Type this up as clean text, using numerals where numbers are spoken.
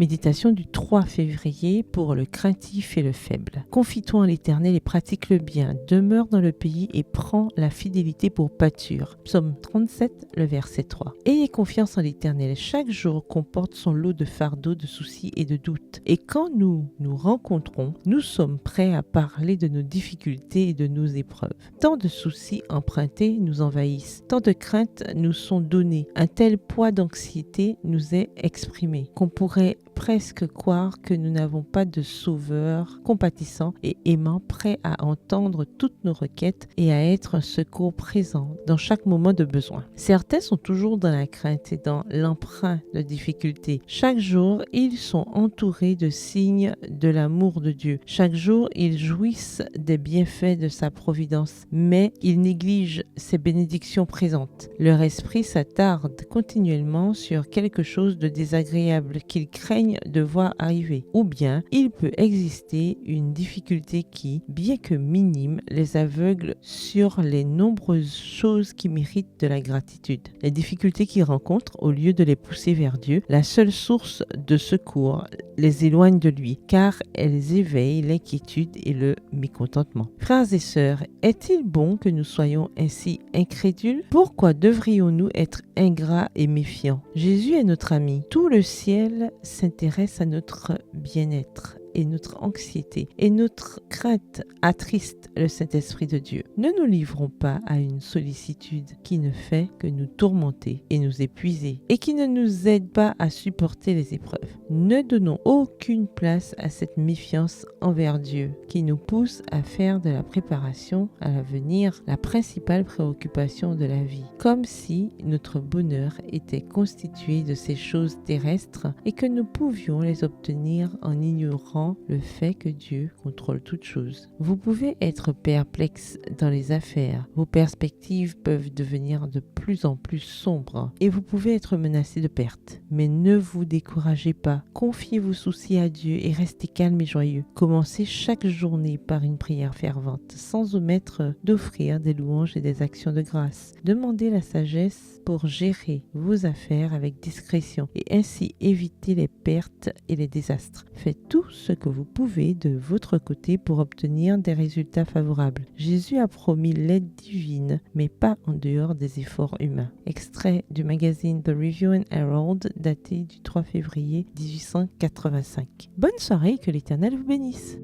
Méditation du 3 février pour le craintif et le faible. Confie-toi en l'Éternel et pratique le bien. Demeure dans le pays et prends la fidélité pour pâture. Psaume 37, le verset 3. Ayez confiance en l'Éternel. Chaque jour comporte son lot de fardeaux, de soucis et de doutes. Et quand nous nous rencontrons, nous sommes prêts à parler de nos difficultés et de nos épreuves. Tant de soucis empruntés nous envahissent. Tant de craintes nous sont données. Un tel poids d'anxiété nous est exprimé qu'on pourrait presque croire que nous n'avons pas de sauveur compatissant et aimant, prêt à entendre toutes nos requêtes et à être un secours présent dans chaque moment de besoin. Certains sont toujours dans la crainte et dans l'emprunt de difficultés. Chaque jour, ils sont entourés de signes de l'amour de Dieu. Chaque jour, ils jouissent des bienfaits de sa providence, mais ils négligent ses bénédictions présentes. Leur esprit s'attarde continuellement sur quelque chose de désagréable qu'ils craignent de voir arriver. Ou bien, il peut exister une difficulté qui, bien que minime, les aveugle sur les nombreuses choses qui méritent de la gratitude. Les difficultés qu'ils rencontrent, au lieu de les pousser vers Dieu, la seule source de secours, les éloignent de lui, car elles éveillent l'inquiétude et le mécontentement. Frères et sœurs, est-il bon que nous soyons ainsi incrédules? Pourquoi devrions-nous être ingrats et méfiants? Jésus est notre ami. Tout le ciel s'intéresse à notre bien-être et notre anxiété et notre crainte attriste le Saint-Esprit de Dieu. Ne nous livrons pas à une sollicitude qui ne fait que nous tourmenter et nous épuiser et qui ne nous aide pas à supporter les épreuves. Ne donnons aucune place à cette méfiance envers Dieu qui nous pousse à faire de la préparation à l'avenir la principale préoccupation de la vie, comme si notre bonheur était constitué de ces choses terrestres et que nous pouvions les obtenir en ignorant le fait que Dieu contrôle toutes choses. Vous pouvez être perplexe dans les affaires. Vos perspectives peuvent devenir de plus en plus sombres et vous pouvez être menacé de perte. Mais ne vous découragez pas. Confiez vos soucis à Dieu et restez calme et joyeux. Commencez chaque journée par une prière fervente, sans omettre d'offrir des louanges et des actions de grâce. Demandez la sagesse pour gérer vos affaires avec discrétion et ainsi éviter les pertes et les désastres. Faites tout ce que vous pouvez de votre côté pour obtenir des résultats favorables. Jésus a promis l'aide divine, mais pas en dehors des efforts humains. Extrait du magazine The Review and Herald, daté du 3 février 1885. Bonne soirée et que l'Éternel vous bénisse.